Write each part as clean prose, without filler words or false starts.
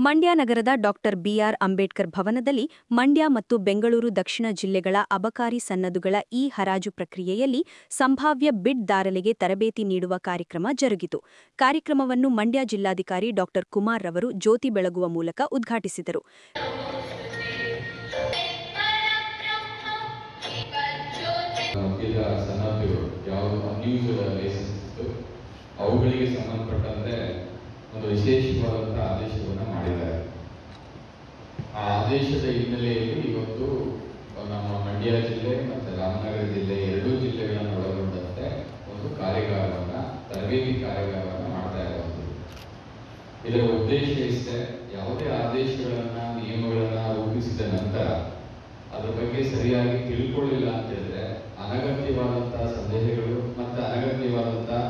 ಮಂಡ್ಯ ನಗರದ doctor B R Ambedkar ಭವನದಲ್ಲಿ ಮಂಡ್ಯ ಮತ್ತು ಬೆಂಗಳೂರು ದಕ್ಷಿಣ ಜಿಲ್ಲೆಗಳ ಅಬಕಾರಿ ಸನ್ನದುಗಳ ಹರಾಜು ಪ್ರಕ್ರಿಯೆಯಲ್ಲಿ ಸಂಭಾವ್ಯ ಬಿಡ್ ದಾರರಿಗೆ ತರಬೇತಿ ನೀಡುವ ಕಾರ್ಯಕ್ರಮ ಜರುಗಿತು. ಕಾರ್ಯಕ್ರಮವನ್ನು ಮಂಡ್ಯ ಜಿಲ್ಲಾಧಿಕಾರಿ ಡಾಕ್ಟರ್ ಕುಮಾರ್ ರವರು ಜ್ಯೋತಿ ಬೆಳಗುವ ಮೂಲಕ ಉದ್ಘಾಟಿಸಿದರು. ಅವುಗಳಿಗೆ ಸಂಬಂಧಪಟ್ಟಂತೆ ಒಂದು ವಿಶೇಷವಾದಂತಹ ಆದೇಶವನ್ನು ಮಾಡಿದ್ದಾರೆ. ಆ ಆದೇಶದ ಹಿನ್ನೆಲೆಯಲ್ಲಿ ಇವತ್ತು ನಮ್ಮ ಮಂಡ್ಯ ಜಿಲ್ಲೆ ಮತ್ತು ರಾಮನಗರ ಜಿಲ್ಲೆ ಎರಡೂ ಜಿಲ್ಲೆಗಳನ್ನು ಒಳಗೊಂಡಂತೆ ಒಂದು ತರಬೇತಿ ಕಾರ್ಯಾಗಾರವನ್ನು ಮಾಡ್ತಾ ಇರುವಂಥದ್ದು. ಇದರ ಉದ್ದೇಶ ಇಷ್ಟೇ, ಯಾವುದೇ ಆದೇಶಗಳನ್ನು ನಿಯಮಗಳನ್ನು ರೂಪಿಸಿದ ನಂತರ ಅದರ ಬಗ್ಗೆ ಸರಿಯಾಗಿ ತಿಳ್ಕೊಳ್ಳಿಲ್ಲ ಅಂತ ಹೇಳಿದ್ರೆ ಅನಗತ್ಯವಾದಂತಹ ಸಂದೇಹಗಳು ಮತ್ತು ಅನಗತ್ಯವಾದಂತಹ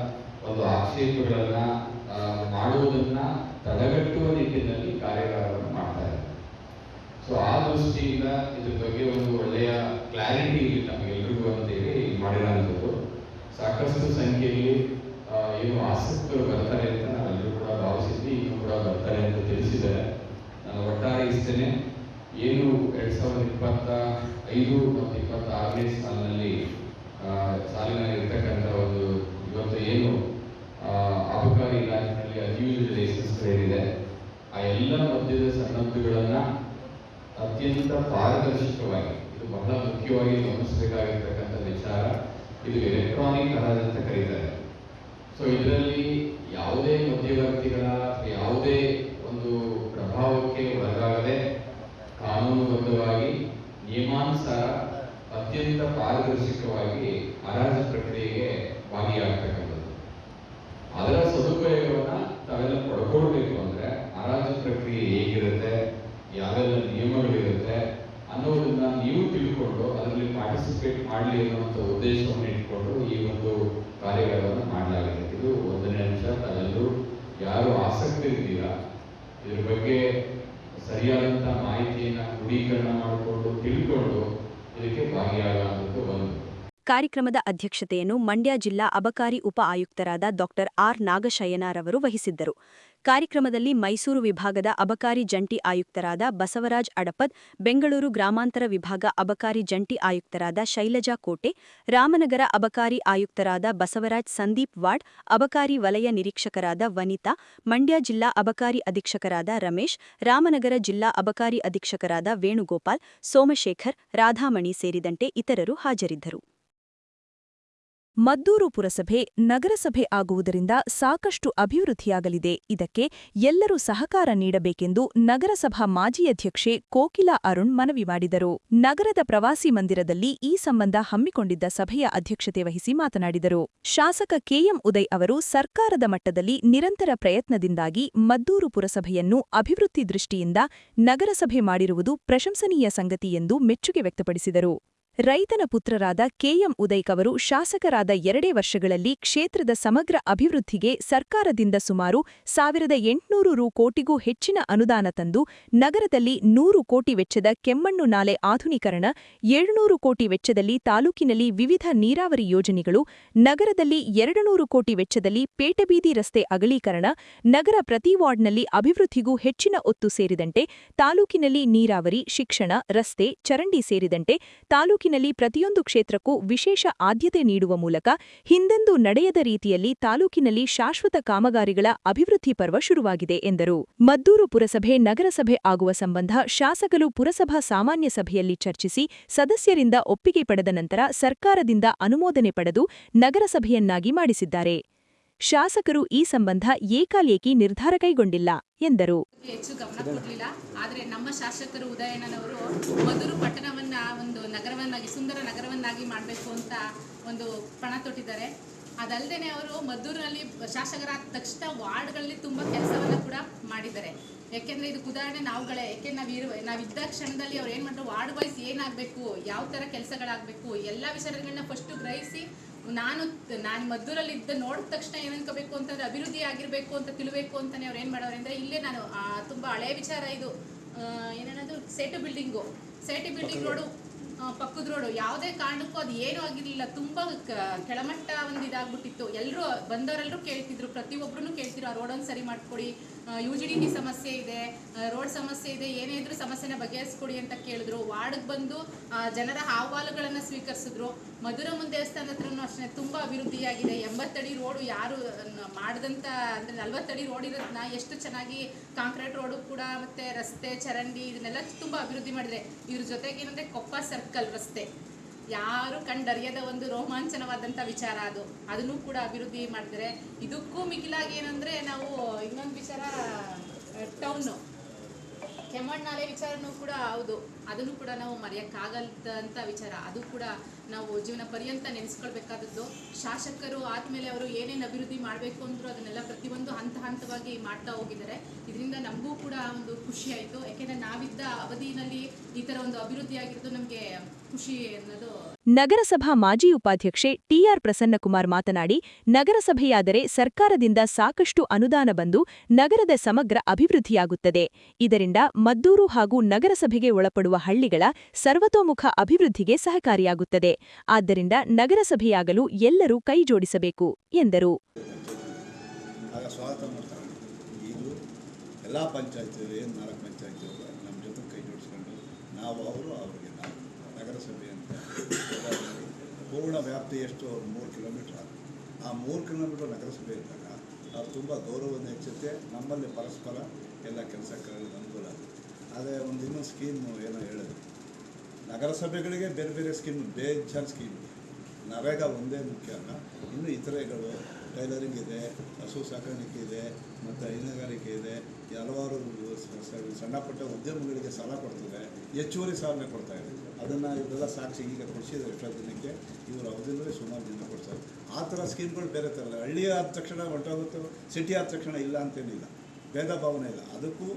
ಒಂದು ಆಕ್ಷೇಪಗಳನ್ನ ಮಾಡುವುದನ್ನ ತಡೆಗಟ್ಟುವ ನಿಟ್ಟಿನಲ್ಲಿ ಕಾರ್ಯಾಗಾರವನ್ನು ಮಾಡ್ತಾ ಇದ್ದಾರೆ. ಸೊ ಆ ದೃಷ್ಟಿಯಿಂದ ಇದ್ರ ಬಗ್ಗೆ ಒಂದು ಒಳ್ಳೆಯ ಕ್ಲಾರಿಟಿ ನಮಗೆಲ್ಲರಿಗೂ ಅಂತೇಳಿ ಮಾಡಿರೋಂಥದ್ದು. ಸಾಕಷ್ಟು ಸಂಖ್ಯೆಯಲ್ಲಿ ಏನು ಆಸಕ್ತರು ಬರ್ತಾರೆ ಅಂತ ನಾವೆಲ್ಲರೂ ಕೂಡ ಭಾವಿಸಿದ್ವಿ, ಇನ್ನೂ ಕೂಡ ಬರ್ತಾರೆ ಅಂತ ತಿಳಿಸಿದ್ದಾರೆ. ನಾನು ಒಟ್ಟಾರೆ ಇಷ್ಟೇನೆ, ಏನು 2025 ಮತ್ತು 26ನೇ ಸಾಲಿನಲ್ಲಿ ಇರ್ತಕ್ಕಂಥ ಒಂದು ಇವತ್ತು ಏನು ಅಬಕಾರಿ ಇಲಾಖೆಯಲ್ಲಿ ಅನ್ಯೂಜಲ್ ಲೈಸೆನ್ಸ್ಗಳಿದೆ, ಆ ಎಲ್ಲ ಮಧ್ಯದ ಸನ್ನದ್ದುಗಳನ್ನು ಅತ್ಯಂತ ಪಾರದರ್ಶಕವಾಗಿ, ಇದು ಬಹಳ ಮುಖ್ಯವಾಗಿ ಗಮನಿಸಬೇಕಾಗಿರ್ತಕ್ಕಂಥ ವಿಚಾರ, ಇದು ಎಲೆಕ್ಟ್ರಾನಿಕ್ ಹರಾಜು ಅಂತ ಕರೀತಾರೆ. ಸೊ ಇದರಲ್ಲಿ ಯಾವುದೇ ಮಧ್ಯವರ್ತಿಗಳ ಯಾವುದೇ ಒಂದು ಪ್ರಭಾವಕ್ಕೆ ಒಳಗಾಗದೆ ಕಾನೂನುಬದ್ಧವಾಗಿ ನಿಯಮಾನುಸಾರ ಅತ್ಯಂತ ಪಾರದರ್ಶಕವಾಗಿ ಹರಾಜು ಪ್ರಕ್ರಿಯೆಗೆ ಭಾಗಿಯಾಗತಕ್ಕಂಥದ್ದು. ಅದರ ಸದುಪಯೋಗವನ್ನ ತಾವೆಲ್ಲ ಪಡ್ಕೊಳ್ಬೇಕು ಅಂದ್ರೆ ಹರಾಜು ಪ್ರಕ್ರಿಯೆ ಹೇಗಿರುತ್ತೆ, ಯಾವೆಲ್ಲ ನಿಯಮಗಳಿರುತ್ತೆ ಅನ್ನೋದನ್ನ ನೀವು ತಿಳ್ಕೊಂಡು ಅದರಲ್ಲಿ ಪಾರ್ಟಿಸಿಪೇಟ್ ಮಾಡಲಿ ಅನ್ನುವಂಥ ಉದ್ದೇಶವನ್ನು ಇಟ್ಕೊಂಡು ಈ ಒಂದು ಕಾರ್ಯಾಗಾರವನ್ನು ಮಾಡಲಾಗಿದೆ. ಇದು 1ನೇ ಅಂಶ. ತಾವೆಲ್ಲರೂ ಯಾರು ಆಸಕ್ತಿ ಇದ್ದೀರಾ ಇದ್ರ ಬಗ್ಗೆ ಸರಿಯಾದಂಥ ಮಾಹಿತಿಯನ್ನು ಕ್ರೋಢೀಕರಣ ಮಾಡಿಕೊಂಡು ತಿಳ್ಕೊಂಡು ಇದಕ್ಕೆ ಭಾಗಿಯಾಗುವಂಥದ್ದು ಒಂದು. ಕಾರ್ಯಕ್ರಮದ ಅಧ್ಯಕ್ಷತೆಯನ್ನು ಮಂಡ್ಯ ಜಿಲ್ಲಾ ಅಬಕಾರಿ ಉಪ ಆಯುಕ್ತರಾದ ಡಾಕ್ಟರ್ ಆರ್ ನಾಗಶಯನರವರು ವಹಿಸಿದ್ದರು. ಕಾರ್ಯಕ್ರಮದಲ್ಲಿ ಮೈಸೂರು ವಿಭಾಗದ ಅಬಕಾರಿ ಜಂಟಿ ಆಯುಕ್ತರಾದ ಬಸವರಾಜ್ ಅಡಪದ್, ಬೆಂಗಳೂರು ಗ್ರಾಮಾಂತರ ವಿಭಾಗ ಅಬಕಾರಿ ಜಂಟಿ ಆಯುಕ್ತರಾದ ಶೈಲಜಾ ಕೋಟೆ, ರಾಮನಗರ ಅಬಕಾರಿ ಆಯುಕ್ತರಾದ ಬಸವರಾಜ್ ಸಂದೀಪ್ ವಾಡ್, ಅಬಕಾರಿ ವಲಯ ನಿರೀಕ್ಷಕರಾದ ವನಿತಾ, ಮಂಡ್ಯ ಜಿಲ್ಲಾ ಅಬಕಾರಿ ಅಧೀಕ್ಷಕರಾದ ರಮೇಶ್, ರಾಮನಗರ ಜಿಲ್ಲಾ ಅಬಕಾರಿ ಅಧೀಕ್ಷಕರಾದ ವೇಣುಗೋಪಾಲ್, ಸೋಮಶೇಖರ್, ರಾಧಾಮಣಿ ಸೇರಿದಂತೆ ಇತರರು ಹಾಜರಿದ್ದರು. ಮದ್ದೂರು ಪುರಸಭೆ ನಗರಸಭೆ ಆಗುವುದರಿಂದ ಸಾಕಷ್ಟು ಅಭಿವೃದ್ಧಿಯಾಗಲಿದೆ. ಇದಕ್ಕೆ ಎಲ್ಲರೂ ಸಹಕಾರ ನೀಡಬೇಕೆಂದು ನಗರಸಭಾ ಮಾಜಿ ಅಧ್ಯಕ್ಷೆ ಕೋಕಿಲಾ ಅರುಣ್ ಮನವಿ ಮಾಡಿದರು. ನಗರದ ಪ್ರವಾಸಿ ಮಂದಿರದಲ್ಲಿ ಈ ಸಂಬಂಧ ಹಮ್ಮಿಕೊಂಡಿದ್ದ ಸಭೆಯ ಅಧ್ಯಕ್ಷತೆ ವಹಿಸಿ ಮಾತನಾಡಿದರು. ಶಾಸಕ ಕೆಎಂ ಉದಯ್ ಅವರು ಸರ್ಕಾರದ ಮಟ್ಟದಲ್ಲಿ ನಿರಂತರ ಪ್ರಯತ್ನದಿಂದಾಗಿ ಮದ್ದೂರು ಪುರಸಭೆಯನ್ನು ಅಭಿವೃದ್ಧಿ ದೃಷ್ಟಿಯಿಂದ ನಗರಸಭೆ ಮಾಡಿರುವುದು ಪ್ರಶಂಸನೀಯ ಸಂಗತಿ ಎಂದು ಮೆಚ್ಚುಗೆ ವ್ಯಕ್ತಪಡಿಸಿದರು. ರೈತನ ಪುತ್ರರಾದ ಕೆಎಂ ಉದಯ್ ಅವರು ಶಾಸಕರಾದ 2 ವರ್ಷಗಳಲ್ಲಿ ಕ್ಷೇತ್ರದ ಸಮಗ್ರ ಅಭಿವೃದ್ಧಿಗೆ ಸರ್ಕಾರದಿಂದ ಸುಮಾರು 1,800 ಕೋಟಿಗೂ ಹೆಚ್ಚಿನ ಅನುದಾನ ತಂದು ನಗರದಲ್ಲಿ 100 ಕೋಟಿ ವೆಚ್ಚದ ಕೆಮ್ಮಣ್ಣು ನಾಲೆ ಆಧುನೀಕರಣ, 700 ಕೋಟಿ ವೆಚ್ಚದಲ್ಲಿ ತಾಲೂಕಿನಲ್ಲಿ ವಿವಿಧ ನೀರಾವರಿ ಯೋಜನೆಗಳು, ನಗರದಲ್ಲಿ 200 ಕೋಟಿ ವೆಚ್ಚದಲ್ಲಿ ಪೇಟೆಬೀದಿ ರಸ್ತೆ ಅಗಲೀಕರಣ, ನಗರ ಪ್ರತಿ ವಾರ್ಡ್ನಲ್ಲಿ ಅಭಿವೃದ್ಧಿಗೂ ಹೆಚ್ಚಿನ ಒತ್ತು ಸೇರಿದಂತೆ ತಾಲೂಕಿನಲ್ಲಿ ನೀರಾವರಿ, ಶಿಕ್ಷಣ, ರಸ್ತೆ, ಚರಂಡಿ ಸೇರಿದಂತೆ ತಾಲೂಕಿನಲ್ಲಿ ಪ್ರತಿಯೊಂದು ಕ್ಷೇತ್ರಕ್ಕೂ ವಿಶೇಷ ಆದ್ಯತೆ ನೀಡುವ ಮೂಲಕ ಹಿಂದೆಂದೂ ನಡೆಯದ ರೀತಿಯಲ್ಲಿ ತಾಲೂಕಿನಲ್ಲಿ ಶಾಶ್ವತ ಕಾಮಗಾರಿಗಳ ಅಭಿವೃದ್ಧಿ ಪರ್ವ ಶುರುವಾಗಿದೆ ಎಂದರು. ಮದ್ದೂರು ಪುರಸಭೆ ನಗರಸಭೆ ಆಗುವ ಸಂಬಂಧ ಶಾಸಕರು ಪುರಸಭಾ ಸಾಮಾನ್ಯ ಸಭೆಯಲ್ಲಿ ಚರ್ಚಿಸಿ ಸದಸ್ಯರಿಂದ ಒಪ್ಪಿಗೆ ಪಡೆದ ನಂತರ ಸರ್ಕಾರದಿಂದ ಅನುಮೋದನೆ ಪಡೆದು ನಗರಸಭೆಯನ್ನಾಗಿ ಮಾಡಿಸಿದ್ದಾರೆ. ಶಾಸಕರು ಈ ಸಂಬಂಧ ಏಕಾಏಕಿ ನಿರ್ಧಾರ ಕೈಗೊಂಡಿಲ್ಲ ಎಂದರು. ಹೆಚ್ಚು ಗಮನ ಕೊಡಲಿಲ್ಲ. ಆದರೆ ನಮ್ಮ ಶಾಸಕರು ಉದಯಣ್ಣನವರು ಮದ್ದೂರು ಪಟ್ಟಣವನ್ನ ಒಂದು ನಗರವನ್ನಾಗಿ, ಸುಂದರ ನಗರವನ್ನಾಗಿ ಮಾಡಬೇಕು ಅಂತ ಒಂದು ಪಣ ತೊಟ್ಟಿದ್ದಾರೆ. ಅದಲ್ಲದೆ ಅವರು ಮದ್ದೂರಿನಲ್ಲಿ ಶಾಸಕರಾದ ತಕ್ಷಣ ವಾರ್ಡ್ಗಳಲ್ಲಿ ತುಂಬ ಕೆಲಸವನ್ನು ಕೂಡ ಮಾಡಿದ್ದಾರೆ. ಯಾಕೆಂದರೆ ಇದಕ್ಕೆ ಉದಾಹರಣೆ ನಾವುಗಳೇ. ಯಾಕೆಂದ್ರೆ ನಾವಿದ್ದ ಕ್ಷಣದಲ್ಲಿ ಅವ್ರು ಏನು ಮಾಡಿದ್ರು, ವಾರ್ಡ್ ವೈಸ್ ಏನಾಗಬೇಕು, ಯಾವ ಥರ ಕೆಲಸಗಳಾಗಬೇಕು, ಎಲ್ಲ ವಿಚಾರಗಳನ್ನ ಫಸ್ಟು ಗ್ರಹಿಸಿ ನಾನು ಮದ್ದೂರಲ್ಲಿ ನೋಡಿದ ತಕ್ಷಣ ಏನು ಅನ್ಕೋಬೇಕು ಅಂತಂದ್ರೆ ಅಭಿವೃದ್ಧಿ ಆಗಿರಬೇಕು ಅಂತ ತಿಳಿಬೇಕು ಅಂತಲೇ ಅವ್ರು ಏನು ಮಾಡೋರು ಅಂದರೆ, ಇಲ್ಲೇ ನಾನು ತುಂಬ ಹಳೆಯ ವಿಚಾರ ಇದು, ಏನೇನದು ಸೇಟು ಬಿಲ್ಡಿಂಗ್ ರೋಡು, ಪಕ್ಕದ ರೋಡು, ಯಾವುದೇ ಕಾರಣಕ್ಕೂ ಅದು ಏನೂ ಆಗಿರಲಿಲ್ಲ. ತುಂಬ ಕೆಳಮಟ್ಟ ಒಂದು ಇದಾಗ್ಬಿಟ್ಟಿತ್ತು. ಎಲ್ಲರೂ ಬಂದವರೆಲ್ಲರೂ ಕೇಳ್ತಿದ್ರು, ಪ್ರತಿಯೊಬ್ಬರೂ ಕೇಳ್ತಿದ್ರು ಆ ರೋಡನ್ನು ಸರಿ ಮಾಡಿಕೊಡಿ, UGDT ಸಮಸ್ಯೆ ಇದೆ, ರೋಡ್ ಸಮಸ್ಯೆ ಇದೆ, ಏನೇ ಇದ್ರೂ ಸಮಸ್ಯೆನ ಬಗೆಹರಿಸ್ಕೊಡಿ ಅಂತ ಕೇಳಿದ್ರು. ವಾರ್ಡ್ಗೆ ಬಂದು ಜನರ ಅಹವಾಲುಗಳನ್ನು ಸ್ವೀಕರಿಸಿದ್ರು. ಮಧುರಮ್ಮನ ದೇವಸ್ಥಾನ ಹತ್ರನೂ ಅಷ್ಟೇ ತುಂಬ ಅಭಿವೃದ್ಧಿಯಾಗಿದೆ. 80 ಅಡಿ ರೋಡು ಯಾರು ಮಾಡಿದಂಥ ಅಂದರೆ 40 ಅಡಿ ರೋಡ್ ಇರೋದನ್ನ ಎಷ್ಟು ಚೆನ್ನಾಗಿ ಕಾಂಕ್ರೀಟ್ ರೋಡು ಕೂಡ ಮತ್ತು ರಸ್ತೆ ಚರಂಡಿ ಇದನ್ನೆಲ್ಲ ತುಂಬ ಅಭಿವೃದ್ಧಿ ಮಾಡಿದೆ. ಇದ್ರ ಜೊತೆಗೆ ಏನಂದರೆ ಕೊಪ್ಪ ಸರ್ಕಲ್ ರಸ್ತೆ ಯಾರು ಕಂಡರಿಯದ ಒಂದು ರೋಮಾಂಚನವಾದಂಥ ವಿಚಾರ ಅದನ್ನು ಕೂಡ ಅಭಿವೃದ್ಧಿ ಮಾಡಿದರೆ. ಇದಕ್ಕೂ ಮಿಗಿಲಾಗಿ ಏನಂದರೆ ನಾವು ಇನ್ನೊಂದು ವಿಚಾರ ಟೌನು ಕೆಮ್ಮಣ್ಣಾಲೆ ವಿಚಾರನೂ ಕೂಡ ಹೌದು, ಅದನ್ನು ಕೂಡ ನಾವು ಮರೆಯೋಕ್ಕಾಗಲ್ದಂಥ ವಿಚಾರ. ಅದು ಕೂಡ ನಾವು ಜೀವನ ಪರ್ಯಂತ ನೆನೆಸ್ಕೊಳ್ಬೇಕಾದದ್ದು. ಶಾಸಕರು ಆದಮೇಲೆ ಅವರು ಏನೇನು ಅಭಿವೃದ್ಧಿ ಮಾಡಬೇಕು ಅಂದರೂ ಅದನ್ನೆಲ್ಲ ಪ್ರತಿಯೊಂದು ಹಂತವಾಗಿ ಮಾಡ್ತಾ ಹೋಗಿದ್ದಾರೆ. ಇದರಿಂದ ನಮಗೂ ಕೂಡ ಒಂದು ಖುಷಿ ಆಯಿತು. ಯಾಕೆಂದರೆ ನಾವಿದ್ದ ಅವಧಿನಲ್ಲಿ ಈ ಥರ ಒಂದು ಅಭಿವೃದ್ಧಿ ಆಗಿರೋದು ನಮಗೆ ಖುಷಿ ಅನ್ನೋದು. ನಗರಸಭಾ ಮಾಜಿ ಉಪಾಧ್ಯಕ್ಷೆ ಟಿಆರ್ ಪ್ರಸನ್ನಕುಮಾರ್ ಮಾತನಾಡಿ, ನಗರಸಭೆಯಾದರೆ ಸರ್ಕಾರದಿಂದ ಸಾಕಷ್ಟು ಅನುದಾನ ಬಂದು ನಗರದ ಸಮಗ್ರ ಅಭಿವೃದ್ಧಿಯಾಗುತ್ತದೆ. ಇದರಿಂದ ಮದ್ದೂರು ಹಾಗೂ ನಗರಸಭೆಗೆ ಒಳಪಡುವ ಹಳ್ಳಿಗಳ ಸರ್ವತೋಮುಖ ಅಭಿವೃದ್ಧಿಗೆ ಸಹಕಾರಿಯಾಗುತ್ತದೆ. ಆದ್ದರಿಂದ ನಗರಸಭೆಯಾಗಲು ಎಲ್ಲರೂ ಕೈಜೋಡಿಸಬೇಕು ಎಂದರು. ಎಲ್ಲ ಪಂಚಾಯತ್ ಏನು 4 ಪಂಚಾಯತ್ ನಮ್ಮ ಜೊತೆ ಕೈ ಜೋಡಿಸ್ಕೊಂಡು ನಾವು ಅವ್ರಿಗೆ ನಾವು ನಗರಸಭೆ ಅಂತ ಪೂರ್ಣ ವ್ಯಾಪ್ತಿ ಎಷ್ಟು 3 ಕಿಲೋಮೀಟ್ರ್. ಆ 3 ಕಿಲೋಮೀಟ್ರ್ ನಗರಸಭೆ ಇದ್ದಾಗ ಅವ್ರು ತುಂಬ ಗೌರವವನ್ನು ಹೆಚ್ಚುತ್ತೆ. ನಮ್ಮಲ್ಲಿ ಪರಸ್ಪರ ಎಲ್ಲ ಕೆಲಸಗಳಲ್ಲಿ ಅನುಕೂಲ ಆಗುತ್ತೆ. ಆದರೆ ಒಂದು ಇನ್ನೊಂದು ಸ್ಕೀಮು ಏನೋ ಹೇಳಿದ್ರು, ನಗರಸಭೆಗಳಿಗೆ ಬೇರೆ ಬೇರೆ ಸ್ಕೀಮ್, ಬೇಜಾನ್ ಸ್ಕೀಮ್. ನರೇಗಾ ಒಂದೇ ಮುಖ್ಯ ಅಲ್ಲ, ಇನ್ನೂ ಇತರೆಗಳು ಟೈಲರಿಂಗ್ ಇದೆ, ಹಸು ಸಾಕಾಣಿಕೆ ಇದೆ, ಮತ್ತು ಹೈನುಗಾರಿಕೆ ಇದೆ, ಹಲವಾರು ಸಣ್ಣ ಪುಟ್ಟ ಉದ್ಯಮಗಳಿಗೆ ಸಾಲ ಕೊಡ್ತದೆ, ಹೆಚ್ಚುವರಿ ಸಾಲನೆ ಕೊಡ್ತಾಯಿದೆ. ಅದನ್ನು ಇವರೆಲ್ಲ ಸಾಕ್ಷಿ ಈಗ ಕೊಡಿಸಿದ್ದಾರೆ. ಎಷ್ಟೋ ದಿನಕ್ಕೆ ಇವರು ಅವಧಿಯಲ್ಲೇ ಸುಮಾರು ದಿನ ಕೊಡ್ತಾರೆ. ಆ ಥರ ಸ್ಕೀಮ್ಗಳು ಬೇರೆ ಥರ ಇಲ್ಲ. ಹಳ್ಳಿ ಆದ ತಕ್ಷಣ ಹೊರಟೋಗುತ್ತೆ, ಸಿಟಿ ಆದ ತಕ್ಷಣ ಇಲ್ಲ ಅಂತೇನಿಲ್ಲ, ಭೇದ ಭಾವನೆ ಇಲ್ಲ. ಅದಕ್ಕೂ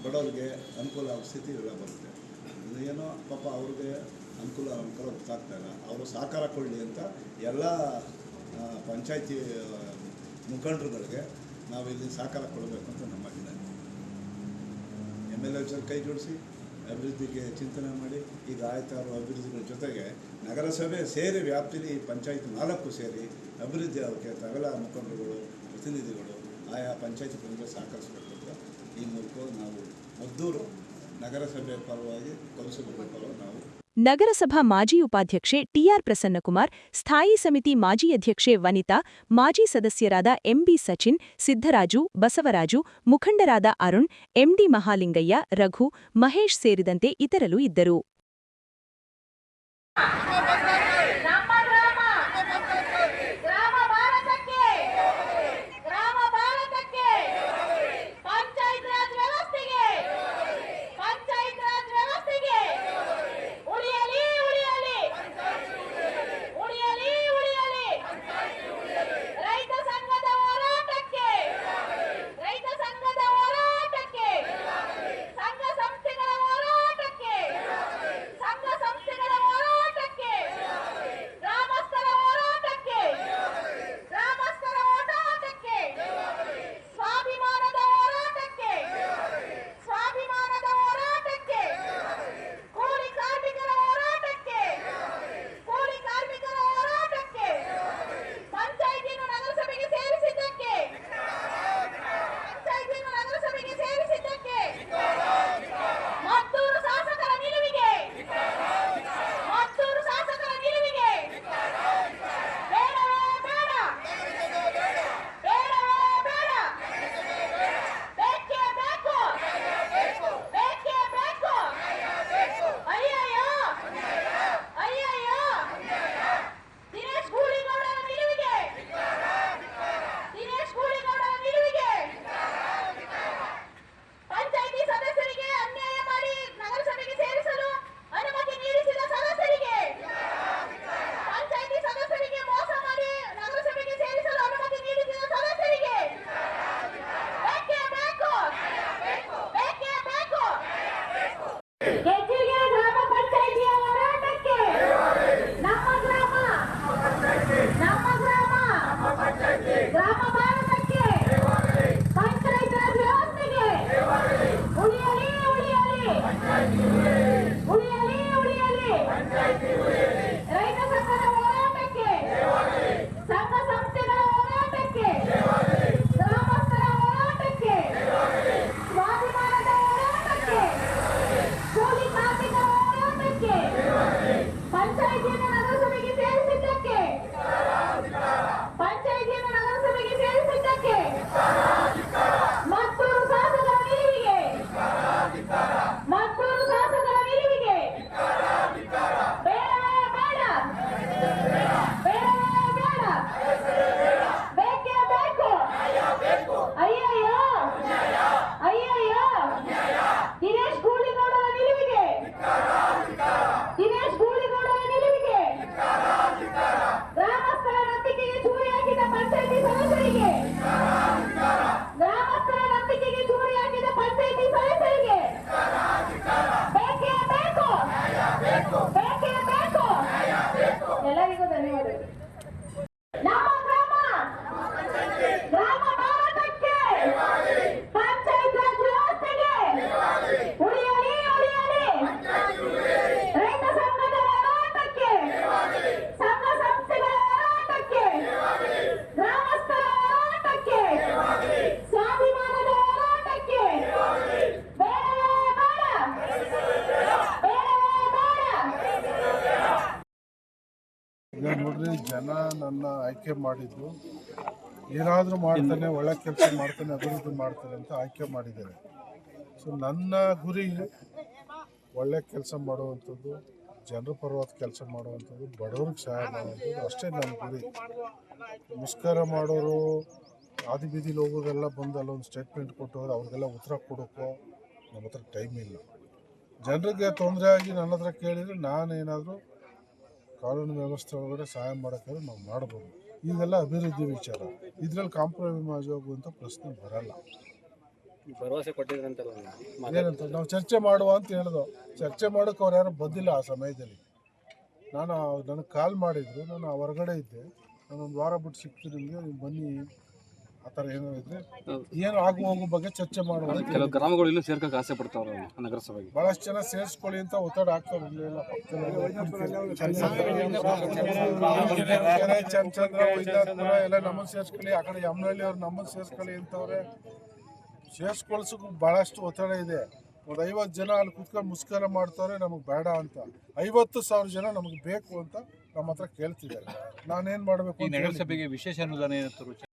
ಬಡವರಿಗೆ ಅನುಕೂಲ ಆಗೋ ಸ್ಥಿತಿ ಎಲ್ಲ ಬರುತ್ತೆ. ಏನೋ ಪಾಪ ಅವ್ರಿಗೆ ಅನುಕೂಲ ಗೊತ್ತಾಗ್ತಾ ಇಲ್ಲ. ಅವರು ಸಹಕಾರ ಕೊಡಲಿ ಅಂತ ಎಲ್ಲ ಪಂಚಾಯತಿ ಮುಖಂಡರುಗಳಿಗೆ ನಾವು ಇಲ್ಲಿ ಸಹಕಾರ ಕೊಡಬೇಕು ಅಂತ ನಮ್ಮ ಅಭಿಪ್ರಾಯ. MLA ಕೈ ಜೋಡಿಸಿ ಅಭಿವೃದ್ಧಿಗೆ ಚಿಂತನೆ ಮಾಡಿ ಈಗ ಆಯ್ತಾರು ಅಭಿವೃದ್ಧಿಗಳ ಜೊತೆಗೆ ನಗರಸಭೆ ಸೇರಿ ವ್ಯಾಪ್ತಿಲಿ ಪಂಚಾಯತ್ 4 ಸೇರಿ ಅಭಿವೃದ್ಧಿ ಆಗೋಕ್ಕೆ ತಗಲ ಮುಖಂಡರುಗಳು ಪ್ರತಿನಿಧಿಗಳು ಆಯಾ ಪಂಚಾಯತ್ ಪ್ರತಿನಿಧಿಗಳು ಸಹಕರಿಸಬೇಕು ಅಂತ ಈ ಮೂಲಕ ನಾವು ಮದ್ದೂರು ನಗರಸಭೆ ಪರವಾಗಿ ಕೌನ್ಸಿಲರ್ ಪರವಾಗಿ ನಾವು. ನಗರಸಭಾ ಮಾಜಿ ಉಪಾಧ್ಯಕ್ಷೆ ಟಿಆರ್ ಪ್ರಸನ್ನಕುಮಾರ್, ಸ್ಥಾಯಿ ಸಮಿತಿ ಮಾಜಿ ಅಧ್ಯಕ್ಷೆ ವನಿತಾ, ಮಾಜಿ ಸದಸ್ಯರಾದ ಎಂಬಿ ಸಚಿನ್, ಸಿದ್ದರಾಜು, ಬಸವರಾಜು, ಮುಖಂಡರಾದ ಅರುಣ್, ಎಂಡಿ ಮಹಾಲಿಂಗಯ್ಯ, ರಘು, ಮಹೇಶ್ ಸೇರಿದಂತೆ ಇತರರು ಇದ್ದರು. ಪಂಚಾಯಿತಿಯನ್ನು ನಗರಸಭೆಗೆ ಸೇರಿಸಿದ್ದಕ್ಕೆ ಪಂಚಾಯಿತಿಯನ್ನು ನಗರಸಭೆಗೆ ಸೇರಿಸಿದ್ದಕ್ಕೆ ಮತ್ತೂರು ಶಾಸಕರ ನಿಲುವಿಗೆ ಮತ್ತೂರು ಶಾಸಕರ ನಿಲುವಿಗೆ ಬೇಡವೇ ಬೇಡ ಬೇಡವೇ ಬೇಡ ಬೇಕೇ ಬೇಕು ಅಯ್ಯಯ್ಯೋ ಅಯ್ಯಯ್ಯೋ ದಿನೇಶ್ ಗೂಳಿಗೌಡರ ನಿಲುವಿಗೆ ದಿನೇಶ್ ಗೂಳಿಗೌಡರ ನಿಲುವಿಗೆ ಗ್ರಾಮಸ್ಥರ ನಂಬಿಕೆಗೆ ಚೂರಿ ಹಾಕಿದ ಪಂಚಾಯಿತಿ ಸದಸ್ಯರಿಗೆ ಗ್ರಾಮಸ್ಥರ ನಂಬಿಕೆಗೆ ಚೂರಿ ಹಾಕಿದ ಪಂಚಾಯಿತಿ ಸದಸ್ಯರಿಗೆ ಬೇಕೇ ಬೇಕು ಬೇಕೇ ಬೇಕು ಎಲ್ಲರಿಗೂ ಧನ್ಯವಾದಗಳು. ನಮ್ಮ ಗ್ರಾಮ ಮಾರಾಟಕ್ಕೆ ಪಂಚಾಯತ್ ರಾಜ್ ವ್ಯವಸ್ಥೆಗೆ ಉಳಿಯಲಿ ಉಳಿಯಲಿ ರೈತ ಸಂಘದ ಹೋರಾಟಕ್ಕೆ ಸಂಘ ಸಂಸ್ಥೆಗಳ ಹೋರಾಟಕ್ಕೆ ಗ್ರಾಮಸ್ಥರ ಹೋರಾಟಕ್ಕೆ ಸ್ವಾಭಿಮಾನದ ಹೋರಾಟಕ್ಕೆ ಬೇಡವೇ ಬೇಡ ಈಗ ನೋಡ್ರಿ, ಜನ ನನ್ನ ಆಯ್ಕೆ ಮಾಡಿದ್ದು ಏನಾದರೂ ಮಾಡ್ತಾನೆ, ಒಳ್ಳೆ ಕೆಲಸ ಮಾಡ್ತಾನೆ, ಅಭಿವೃದ್ಧಿ ಮಾಡ್ತಾನೆ ಅಂತ ಆಯ್ಕೆ ಮಾಡಿದ್ದಾರೆ. ಸೊ ನನ್ನ ಗುರಿ ಒಳ್ಳೆ ಕೆಲಸ ಮಾಡುವಂಥದ್ದು, ಜನರ ಪರವಾದ ಕೆಲಸ ಮಾಡುವಂಥದ್ದು, ಬಡವ್ರಿಗೆ ಸಹಾಯ ಮಾಡುವಂಥದ್ದು ಅಷ್ಟೇ ನನ್ನ ಗುರಿ. ಮುಸ್ಕರ ಮಾಡೋರು ಆದಿ ಬೀದಿಲಿ ಹೋಗೋದೆಲ್ಲ ಬಂದು ಅಲ್ಲೊಂದು ಸ್ಟೇಟ್ಮೆಂಟ್ ಕೊಟ್ಟು ಅವ್ರಿಗೆಲ್ಲ ಉತ್ತರ ಕೊಡೋಕ್ಕೋ ನಮ್ಮ ಹತ್ರ ಟೈಮ್ ಇಲ್ಲ. ಜನರಿಗೆ ತೊಂದರೆ ಆಗಿ ನನ್ನ ಹತ್ರ ಕೇಳಿದರೆ ನಾನೇನಾದರೂ ಕಾನೂನು ವ್ಯವಸ್ಥೆ ಒಳಗಡೆ ಸಹಾಯ ಮಾಡೋಕ್ಕಾದ್ರೆ ನಾವು ಮಾಡ್ಬೋದು. ಇದೆಲ್ಲ ಅಭಿವೃದ್ಧಿ ವಿಚಾರ, ಇದರಲ್ಲಿ ಕಾಂಪ್ರಮೈಸ್ ಆಗುವಂಥ ಪ್ರಶ್ನೆ ಬರಲ್ಲ. ಭರವಸೆ ಕೊಟ್ಟಿದ್ರಂತಲ್ಲ ಏನಂತ ನಾವು ಚರ್ಚೆ ಮಾಡುವ ಅಂತ ಹೇಳಿದ್ರು. ಚರ್ಚೆ ಮಾಡೋಕೆ ಅವ್ರು ಯಾರು ಬಂದಿಲ್ಲ ಆ ಸಮಯದಲ್ಲಿ. ನನಗೆ ಕಾಲ್ ಮಾಡಿದ್ರು, ನಾನು ಹೊರಗಡೆ ಇದ್ದೆ. ನಾನೊಂದು ವಾರ ಬಿಟ್ಟು ಸಿಗ್ತೀನಿ ನಿಮಗೆ, ನೀವು ಬನ್ನಿ, ಆ ಥರ ಏನೋ ಇದ್ರೆ ಏನು ಆಗು ಹೋಗೋ ಬಗ್ಗೆ ಚರ್ಚೆ ಮಾಡುವ. ಕೆಲವು ಗ್ರಾಮಗಳು ಇನ್ನೂ ಸೇರ್ಕಕ್ಕೆ ಆಸೆ ಪಡ್ತಾವ್ರೆ ನಗರಸಭೆಗೆ. ಭಾಳಷ್ಟು ಜನ ಸೇರಿಸ್ಕೊಳ್ಳಿ ಅಂತ ಒತ್ತಡ ಆಗ್ತಾರೆ. ಚಂದ್ರ ವೈದ್ಯಪುರ ಎಲ್ಲ ನಮ್ಮನ್ನು ಸೇರಿಸ್ಕೊಳ್ಳಿ, ಆ ಕಡೆ ಯಮನಹಳ್ಳಿ ಅವ್ರು ನಮ್ಮನ್ನು ಸೇರಿಸ್ಕೊಳ್ಳಿ ಅಂತವ್ರೆ. ಸೇರಿಸ್ಕೊಳ್ಸೋಕೆ ಭಾಳಷ್ಟು ಒತ್ತಡ ಇದೆ. ಒಂದು 50 ಜನ ಅಲ್ಲಿ ಕುತ್ಕೊಂಡು ಮುಸ್ಕರ ಮಾಡ್ತವ್ರೆ ನಮಗೆ ಬೇಡ ಅಂತ. 50,000 ಜನ ನಮಗೆ ಬೇಕು ಅಂತ ನಮ್ಮ ಹತ್ರ ಕೇಳ್ತಿದ್ದಾರೆ. ನಾನೇನು ಮಾಡಬೇಕು? ನಗರಸಭೆಗೆ ವಿಶೇಷ ಅನುದಾನ ಏನಾದ್ರು